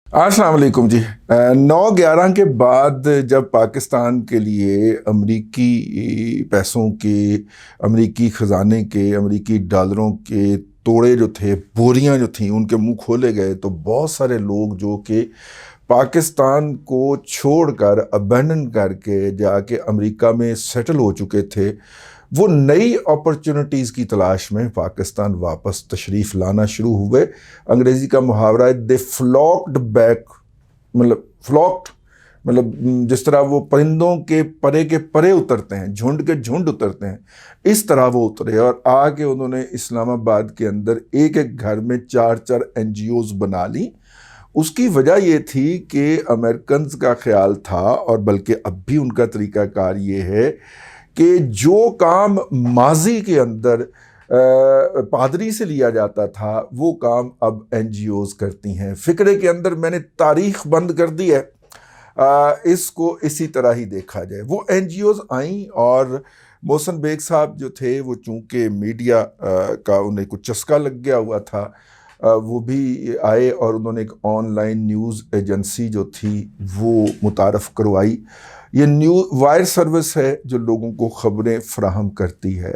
السلام علیکم جی۔ 9/11 کے بعد جب پاکستان کے لیے امریکی پیسوں کے، امریکی خزانے کے، امریکی ڈالروں کے توڑے جو تھے، بوریاں جو تھیں، ان کے منہ کھولے گئے تو بہت سارے لوگ جو کہ پاکستان کو چھوڑ کر ابینڈن کر کے جا کے امریکہ میں سیٹل ہو چکے تھے، وہ نئی اپرچونٹیز کی تلاش میں پاکستان واپس تشریف لانا شروع ہوئے۔ انگریزی کا محاورہ ہے دے فلاکڈ بیک، مطلب جس طرح وہ پرندوں کے پرے اترتے ہیں، جھنڈ کے جھنڈ اترتے ہیں، اس طرح وہ اترے اور آ کے انہوں نے اسلام آباد کے اندر ایک ایک گھر میں 4 NGOs بنا لی۔ اس کی وجہ یہ تھی کہ امریکنز کا خیال تھا، اور بلکہ اب بھی ان کا طریقہ کار یہ ہے کہ جو کام ماضی کے اندر پادری سے لیا جاتا تھا وہ کام اب NGOs کرتی ہیں۔ فکرے کے اندر میں نے تاریخ بند کر دی ہے، اس کو اسی طرح ہی دیکھا جائے۔ وہ NGOs آئیں اور محسن بیگ صاحب جو تھے وہ چونکہ میڈیا کا انہیں کچھ چسکا لگ گیا ہوا تھا، وہ بھی آئے اور انہوں نے ایک آن لائن نیوز ایجنسی جو تھی وہ متعارف کروائی۔ یہ وائر سروس ہے جو لوگوں کو خبریں فراہم کرتی ہے۔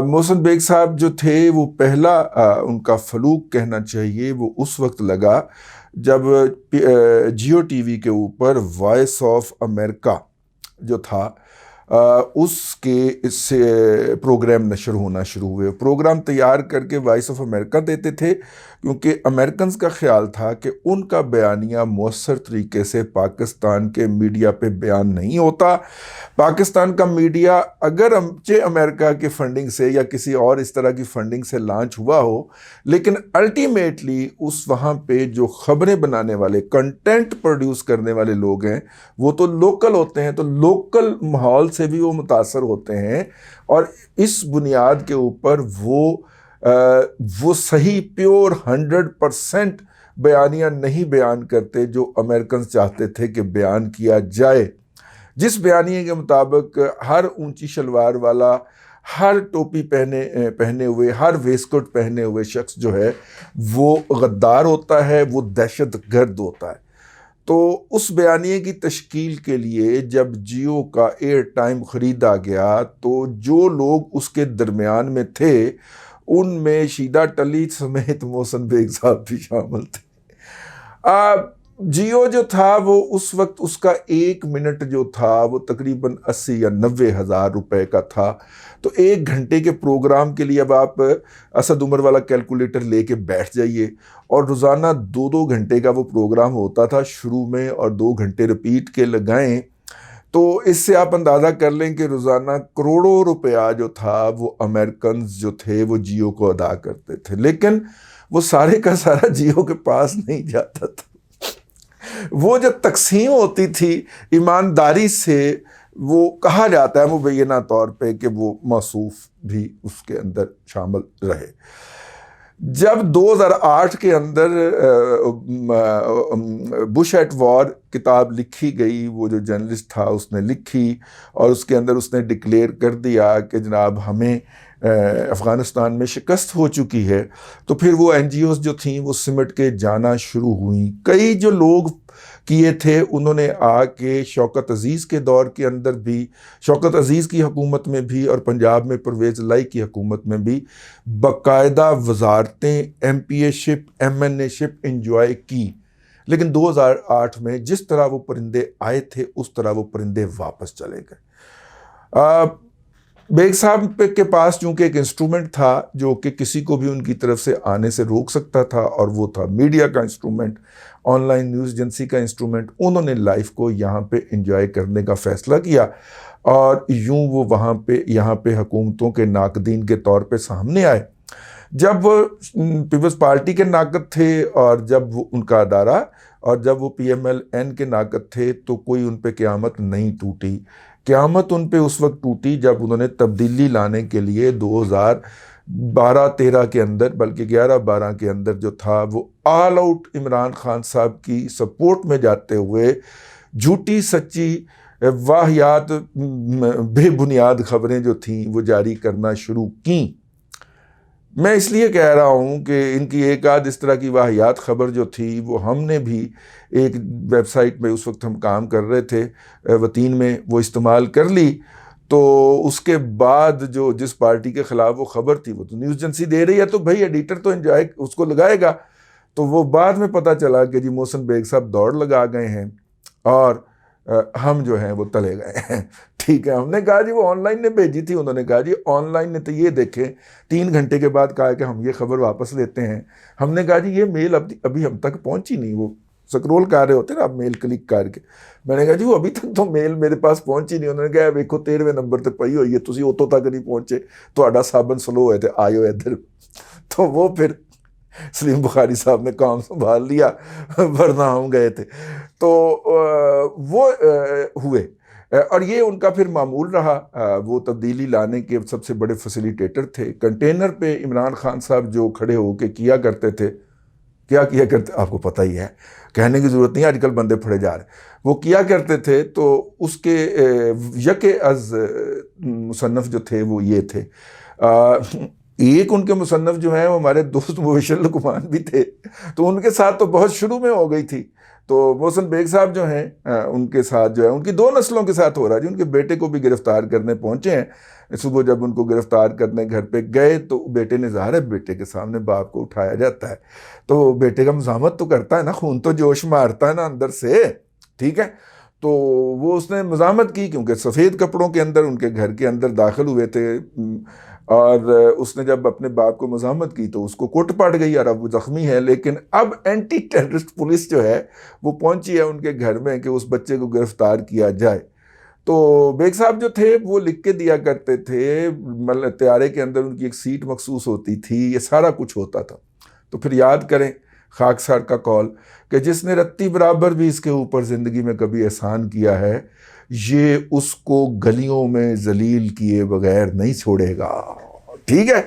محسن بیگ صاحب جو تھے وہ پہلا ان کا فلوک کہنا چاہیے وہ اس وقت لگا جب جیو ٹی وی کے اوپر وائس آف امریکہ جو تھا اس کے اس سے پروگرام نشر ہونا شروع ہوئے۔ پروگرام تیار کر کے وائس آف امریکہ دیتے تھے کیونکہ امریکنز کا خیال تھا کہ ان کا بیانیہ مؤثر طریقے سے پاکستان کے میڈیا پہ بیان نہیں ہوتا۔ پاکستان کا میڈیا اگر امریکہ کی فنڈنگ سے یا کسی اور اس طرح کی فنڈنگ سے لانچ ہوا ہو، لیکن الٹیمیٹلی اس وہاں پہ جو خبریں بنانے والے، کنٹینٹ پروڈیوس کرنے والے لوگ ہیں وہ تو لوکل ہوتے ہیں، تو لوکل ماحول سے بھی وہ متاثر ہوتے ہیں، اور اس بنیاد کے اوپر وہ صحیح پیور 100% بیانیہ نہیں بیان کرتے جو امریکنز چاہتے تھے کہ بیان کیا جائے۔ جس بیانیے کے مطابق ہر اونچی شلوار والا، ہر ٹوپی پہنے ہوئے، ہر ویسکوٹ پہنے ہوئے شخص جو ہے وہ غدار ہوتا ہے، وہ دہشت گرد ہوتا ہے۔ تو اس بیانیے کی تشکیل کے لیے جب جیو کا ایئر ٹائم خریدا گیا تو جو لوگ اس کے درمیان میں تھے ان میں شیدہ ٹلی سمیت محسن بیگ صاحب بھی شامل تھے۔ جیو جو تھا وہ اس وقت اس کا 1 منٹ جو تھا وہ تقریباً 80 یا 90 ہزار روپے کا تھا۔ تو 1 گھنٹے کے پروگرام کے لیے اب آپ اسد عمر والا کیلکولیٹر لے کے بیٹھ جائیے، اور روزانہ 2 گھنٹے کا وہ پروگرام ہوتا تھا شروع میں، اور 2 گھنٹے رپیٹ کے لگائیں تو اس سے آپ اندازہ کر لیں کہ روزانہ کروڑوں روپیہ جو تھا وہ امریکنز جو تھے وہ جیو کو ادا کرتے تھے، لیکن وہ سارے کا سارا جیو کے پاس نہیں جاتا تھا۔ وہ جو تقسیم ہوتی تھی ایمانداری سے، وہ کہا جاتا ہے مبینہ طور پہ کہ وہ موصوف بھی اس کے اندر شامل رہے۔ جب 2008 کے اندر بش ایٹ وار کتاب لکھی گئی، وہ جو جرنلسٹ تھا اس نے لکھی اور اس کے اندر اس نے ڈکلیئر کر دیا کہ جناب ہمیں افغانستان میں شکست ہو چکی ہے، تو پھر وہ NGOs جو تھیں وہ سمٹ کے جانا شروع ہوئیں۔ کئی جو لوگ کیے تھے انہوں نے آ کے شوکت عزیز کے دور کے اندر بھی، شوکت عزیز کی حکومت میں بھی، اور پنجاب میں پرویز الہی کی حکومت میں بھی باقاعدہ وزارتیں، MPA شپ، MNA شپ انجوائے کی، لیکن 2008 میں جس طرح وہ پرندے آئے تھے اس طرح وہ پرندے واپس چلے گئے۔ بیگ صاحب کے پاس چونکہ ایک انسٹرومنٹ تھا جو کہ کسی کو بھی ان کی طرف سے آنے سے روک سکتا تھا، اور وہ تھا میڈیا کا instrument, on line news agency کا انسٹرومنٹ۔ انہوں نے لائف کو یہاں پہ انجوائے کرنے کا فیصلہ کیا، اور یوں وہ یہاں پہ حکومتوں کے ناقدین کے طور پہ سامنے آئے۔ جب وہ پیپلز پارٹی کے ناقد تھے اور جب وہ ان کا ادارہ، اور جب وہ PMLN کے ناقد تھے، تو کوئی ان پہ قیامت نہیں ٹوٹی۔ قیامت ان پہ اس وقت ٹوٹی جب انہوں نے تبدیلی لانے کے لیے 2012-13 کے اندر، بلکہ 11-12 کے اندر جو تھا وہ آل آؤٹ عمران خان صاحب کی سپورٹ میں جاتے ہوئے جھوٹی سچی واہیات بے بنیاد خبریں جو تھیں وہ جاری کرنا شروع کیں۔ میں اس لیے کہہ رہا ہوں کہ ان کی ایک آدھ اس طرح کی واہیات خبر جو تھی وہ ہم نے بھی ایک ویب سائٹ میں اس وقت ہم کام کر رہے تھے وطین میں وہ استعمال کر لی، تو اس کے بعد جو جس پارٹی کے خلاف وہ خبر تھی وہ تو نیوز ایجنسی دے رہی ہے، تو بھائی ایڈیٹر تو انجوائے اس کو لگائے گا، تو وہ بعد میں پتہ چلا کہ جی محسن بیگ صاحب دوڑ لگا گئے ہیں اور ہم جو ہیں وہ تلے گئے ہیں۔ ٹھیک ہے، ہم نے کہا جی وہ آن لائن نے بھیجی تھی، انہوں نے کہا جی آن لائن نے تو یہ دیکھیں 3 گھنٹے کے بعد کہا کہ ہم یہ خبر واپس لیتے ہیں۔ ہم نے کہا جی یہ میل ابھی ہم تک پہنچی نہیں، وہ سکرول کر رہے ہوتے نا آپ میل کلک کر کے، میں نے کہا جی وہ ابھی تک تو میل میرے پاس پہنچی نہیں۔ انہوں نے کہا ویکھو 13ویں نمبر تے پئی ہوئی ہے، تسی اتوں تک نہیں پہنچے، تہاڈا سابن سلو ہے تے آئیو ادھر۔ تو وہ پھر سلیم بخاری صاحب نے کام سنبھال لیا، ورنہ ہم گئے تھے۔ تو وہ ہوئے، اور یہ ان کا پھر معمول رہا، وہ تبدیلی لانے کے سب سے بڑے فیسیلیٹیٹر تھے۔ کنٹینر پہ عمران خان صاحب جو کھڑے ہو کے کیا کرتے تھے، کیا کیا کرتے آپ کو پتہ ہی ہے، کہنے کی ضرورت نہیں، آج کل بندے پھڑے جا رہے، وہ کیا کرتے تھے۔ تو اس کے یک از مصنف جو تھے وہ یہ تھے، ایک ان کے مصنف جو ہیں وہ ہمارے دوست مبشر لقمان بھی تھے، تو ان کے ساتھ تو بہت شروع میں ہو گئی تھی۔ تو محسن بیگ صاحب جو ہیں ان کے ساتھ جو ہے ان کی 2 نسلوں کے ساتھ ہو رہا ہے جی، ان کے بیٹے کو بھی گرفتار کرنے پہنچے ہیں۔ صبح جب ان کو گرفتار کرنے گھر پہ گئے تو بیٹے نے، ظاہر ہے بیٹے کے سامنے باپ کو اٹھایا جاتا ہے تو بیٹے کا مزاحمت تو کرتا ہے نا، خون تو جوش مارتا ہے نا اندر سے، ٹھیک ہے۔ تو وہ اس نے مزاحمت کی، کیونکہ سفید کپڑوں کے اندر ان کے گھر کے اندر داخل ہوئے تھے، اور اس نے جب اپنے باپ کو مزاحمت کی تو اس کو کوٹ پڑ گئی اور اب وہ زخمی ہے۔ لیکن اب اینٹی ٹیررسٹ پولیس جو ہے وہ پہنچی ہے ان کے گھر میں کہ اس بچے کو گرفتار کیا جائے۔ تو بیگ صاحب جو تھے وہ لکھ کے دیا کرتے تھے، مطلب طیارے کے اندر ان کی ایک سیٹ مخصوص ہوتی تھی، یہ سارا کچھ ہوتا تھا۔ تو پھر یاد کریں خاکسار کا قول کہ جس نے رتی برابر بھی اس کے اوپر زندگی میں کبھی احسان کیا ہے، یہ اس کو گلیوں میں ذلیل کیے بغیر نہیں چھوڑے گا، ٹھیک ہے۔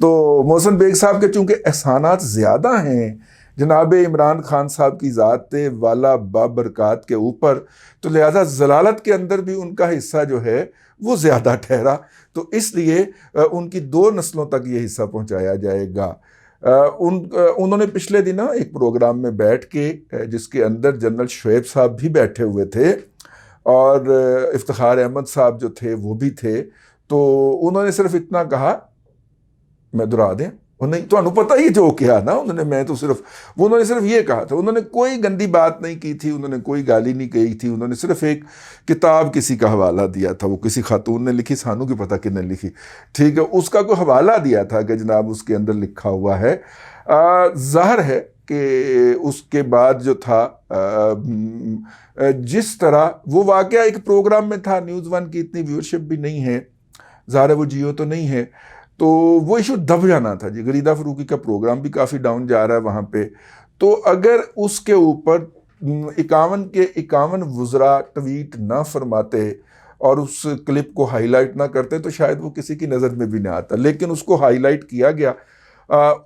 تو محسن بیگ صاحب کے چونکہ احسانات زیادہ ہیں جناب عمران خان صاحب کی ذات والا بابرکات کے اوپر، تو لہذا ضلالت کے اندر بھی ان کا حصہ جو ہے وہ زیادہ ٹھہرا، تو اس لیے ان کی 2 نسلوں تک یہ حصہ پہنچایا جائے گا۔ انہوں نے پچھلے دنوں ایک پروگرام میں بیٹھ کے، جس کے اندر جنرل شعیب صاحب بھی بیٹھے ہوئے تھے اور افتخار احمد صاحب جو تھے وہ بھی تھے، تو انہوں نے صرف اتنا کہا، میں دہرا دیں، نہیں تو پتہ ہی جو کیا نا انہوں نے، میں تو صرف انہوں نے صرف یہ کہا تھا، انہوں نے کوئی گندی بات نہیں کی تھی، انہوں نے کوئی گالی نہیں کہی تھی، انہوں نے صرف ایک کتاب کسی کا حوالہ دیا تھا، وہ کسی خاتون نے لکھی، سانو کی پتہ کن نے لکھی، ٹھیک ہے، اس کا کوئی حوالہ دیا تھا کہ جناب اس کے اندر لکھا ہوا ہے۔ ظاہر ہے کہ اس کے بعد جو تھا جس طرح وہ واقعہ ایک پروگرام میں تھا، نیوز 1 کی اتنی ویورشپ بھی نہیں ہے، ظاہر ہے وہ جیو تو نہیں ہے، تو وہ ایشو دب جانا تھا جی۔ غریدہ فروغی کا پروگرام بھی کافی ڈاؤن جا رہا ہے وہاں پہ، تو اگر اس کے اوپر 51 کے 51 وزراء ٹویٹ نہ فرماتے اور اس کلپ کو ہائی لائٹ نہ کرتے تو شاید وہ کسی کی نظر میں بھی نہ آتا، لیکن اس کو ہائی لائٹ کیا گیا۔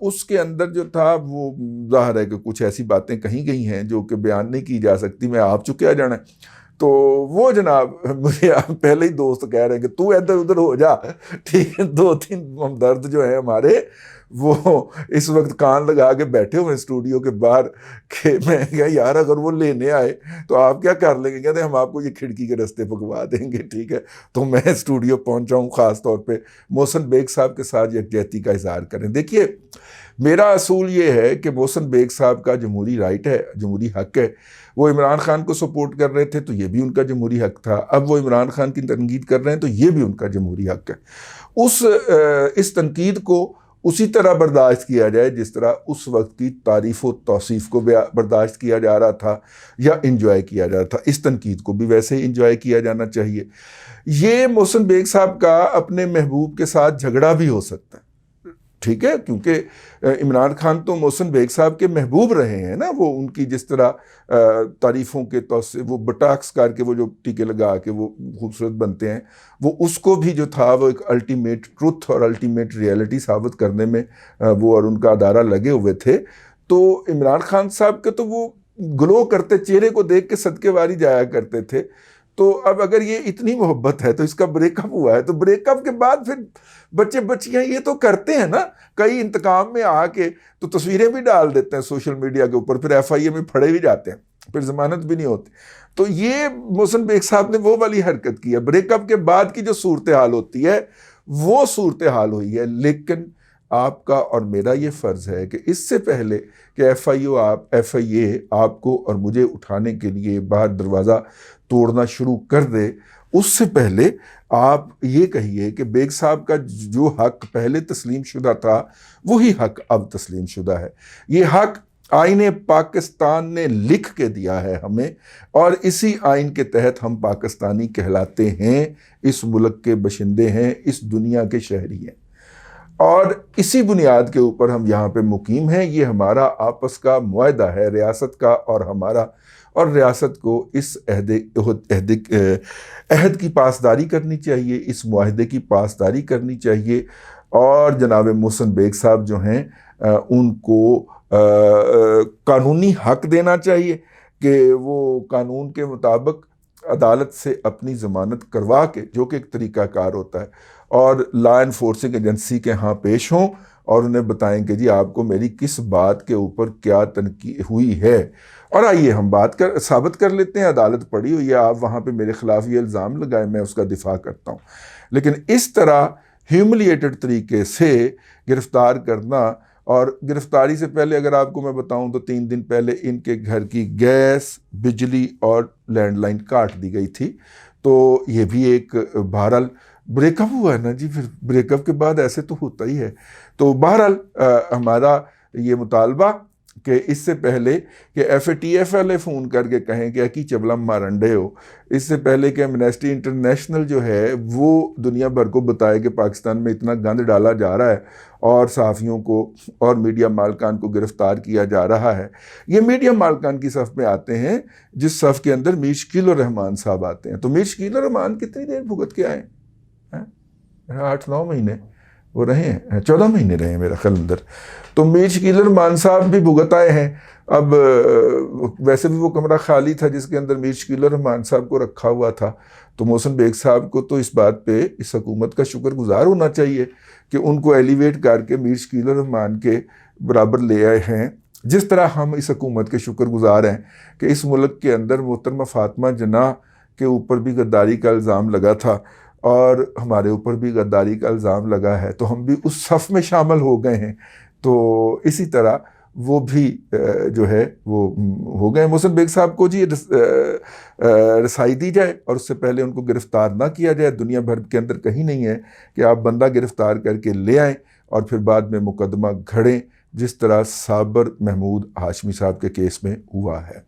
اس کے اندر جو تھا وہ ظاہر ہے کہ کچھ ایسی باتیں کہیں گئی ہیں جو کہ بیان نہیں کی جا سکتی، میں آپ چکے جانا ہے۔ تو وہ جناب مجھے پہلے ہی دوست کہہ رہے ہیں کہ تو ادھر ادھر ہو جا، ٹھیک ہے، 2-3 ہمدرد جو ہیں ہمارے وہ اس وقت کان لگا کے بیٹھے ہوئے اسٹوڈیو کے باہر، کہ میں کہا یار اگر وہ لینے آئے تو آپ کیا کر لیں گے، کہتے ہیں ہم آپ کو یہ کھڑکی کے رستے پکوا دیں گے، ٹھیک ہے۔ تو میں اسٹوڈیو پہنچا ہوں خاص طور پہ محسن بیگ صاحب کے ساتھ یکجہتی کا اظہار کریں۔ دیکھیے میرا اصول یہ ہے کہ محسن بیگ صاحب کا جمہوری رائٹ ہے، جمہوری حق ہے، وہ عمران خان کو سپورٹ کر رہے تھے تو یہ بھی ان کا جمہوری حق تھا، اب وہ عمران خان کی تنقید کر رہے ہیں تو یہ بھی ان کا جمہوری حق ہے۔ اس تنقید کو اسی طرح برداشت کیا جائے جس طرح اس وقت کی تعریف و توصیف کو برداشت کیا جا رہا تھا یا انجوائے کیا جا رہا تھا، اس تنقید کو بھی ویسے ہی انجوائے کیا جانا چاہیے۔ یہ محسن بیگ صاحب کا اپنے محبوب کے ساتھ جھگڑا بھی ہو سکتا ہے، ٹھیک ہے، کیونکہ عمران خان تو محسن بیگ صاحب کے محبوب رہے ہیں نا، وہ ان کی جس طرح تعریفوں کے وہ بٹاکس کر کے وہ جو ٹیکے لگا کے وہ خوبصورت بنتے ہیں، وہ اس کو بھی جو تھا وہ ایک الٹیمیٹ ٹروتھ اور الٹیمیٹ ریئلٹی ثابت کرنے میں وہ اور ان کا ادارہ لگے ہوئے تھے۔ تو عمران خان صاحب کے تو وہ گلو کرتے چہرے کو دیکھ کے صدقے واری جایا کرتے تھے، تو اب اگر یہ اتنی محبت ہے تو اس کا بریک اپ ہوا ہے، تو بریک اپ کے بعد پھر بچے بچیاں یہ تو کرتے ہیں نا، کئی انتقام میں آ کے تو تصویریں بھی ڈال دیتے ہیں سوشل میڈیا کے اوپر، پھر ایف آئی اے میں پھڑے بھی جاتے ہیں، پھر ضمانت بھی نہیں ہوتی. تو یہ محسن بیگ صاحب نے وہ والی حرکت کی ہے. بریک اپ کے بعد کی جو صورتحال ہوتی ہے وہ صورتحال ہوئی ہے. لیکن آپ کا اور میرا یہ فرض ہے کہ اس سے پہلے کہ ایف آئی اے آپ کو اور مجھے اٹھانے کے لیے باہر دروازہ توڑنا شروع کر دے، اس سے پہلے آپ یہ کہیے کہ بیگ صاحب کا جو حق پہلے تسلیم شدہ تھا وہی حق اب تسلیم شدہ ہے. یہ حق آئین پاکستان نے لکھ کے دیا ہے ہمیں، اور اسی آئین کے تحت ہم پاکستانی کہلاتے ہیں، اس ملک کے باشندے ہیں، اس دنیا کے شہری ہیں، اور اسی بنیاد کے اوپر ہم یہاں پہ مقیم ہیں. یہ ہمارا آپس کا معاہدہ ہے، ریاست کا اور ہمارا، اور ریاست کو اس عہد کی پاسداری کرنی چاہیے، اس معاہدے کی پاسداری کرنی چاہیے. اور جناب محسن بیگ صاحب جو ہیں ان کو قانونی حق دینا چاہیے کہ وہ قانون کے مطابق عدالت سے اپنی ضمانت کروا کے، جو کہ ایک طریقہ کار ہوتا ہے، اور لا انفورسنگ ایجنسی کے ہاں پیش ہوں اور انہیں بتائیں کہ جی آپ کو میری کس بات کے اوپر کیا تنقید ہوئی ہے، اور آئیے ہم ثابت کر لیتے ہیں. عدالت پڑی ہوئی ہے، آپ وہاں پہ میرے خلاف یہ الزام لگائیں، میں اس کا دفاع کرتا ہوں. لیکن اس طرح ہیوملیٹڈ طریقے سے گرفتار کرنا، اور گرفتاری سے پہلے اگر آپ کو میں بتاؤں تو 3 دن پہلے ان کے گھر کی گیس، بجلی اور لینڈ لائن کاٹ دی گئی تھی. تو یہ بھی ایک بہرحال بریک اپ ہوا ہے نا جی، پھر بریک اپ کے بعد ایسے تو ہوتا ہی ہے. تو بہرحال ہمارا یہ مطالبہ کہ اس سے پہلے کہ ایف اے ٹی ایف والے فون کر کے کہیں کہ اکی چبلم مارنڈے ہو، اس سے پہلے کہ ایمنسٹی انٹرنیشنل جو ہے وہ دنیا بھر کو بتائے کہ پاکستان میں اتنا گند ڈالا جا رہا ہے اور صحافیوں کو اور میڈیا مالکان کو گرفتار کیا جا رہا ہے. یہ میڈیا مالکان کی صف میں آتے ہیں جس صف کے اندر میر شکیل الرحمان صاحب آتے ہیں. تو میر شکیل الرحمان کتنی دیر بھگت کے آئے؟ 8-9 مہینے وہ رہے ہیں، 14 مہینے رہے ہیں میرا خیال اندر. تو میر شکیل الرحمان صاحب بھی بھگت آئے ہیں. اب ویسے بھی وہ کمرہ خالی تھا جس کے اندر میر شکیل الرحمان صاحب کو رکھا ہوا تھا. تو محسن بیگ صاحب کو تو اس بات پہ اس حکومت کا شکر گزار ہونا چاہیے کہ ان کو ایلیویٹ کر کے میر شکیل الرحمان کے برابر لے آئے ہیں. جس طرح ہم اس حکومت کے شکر گزار ہیں کہ اس ملک کے اندر محترمہ فاطمہ جناح کے اوپر بھی غداری کا الزام لگا تھا اور ہمارے اوپر بھی غداری کا الزام لگا ہے، تو ہم بھی اس صف میں شامل ہو گئے ہیں. تو اسی طرح وہ بھی جو ہے وہ ہو گئے. محسن بیگ صاحب کو جی رسائی دی جائے اور اس سے پہلے ان کو گرفتار نہ کیا جائے. دنیا بھر کے اندر کہیں نہیں ہے کہ آپ بندہ گرفتار کر کے لے آئیں اور پھر بعد میں مقدمہ گھڑیں، جس طرح صابر محمود ہاشمی صاحب کے کیس میں ہوا ہے.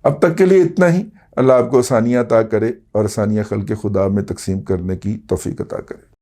اب تک کے لیے اتنا ہی. اللہ آپ کو آسانیاں عطا کرے اور آسانیاں خلق خدا میں تقسیم کرنے کی توفیق عطا کرے.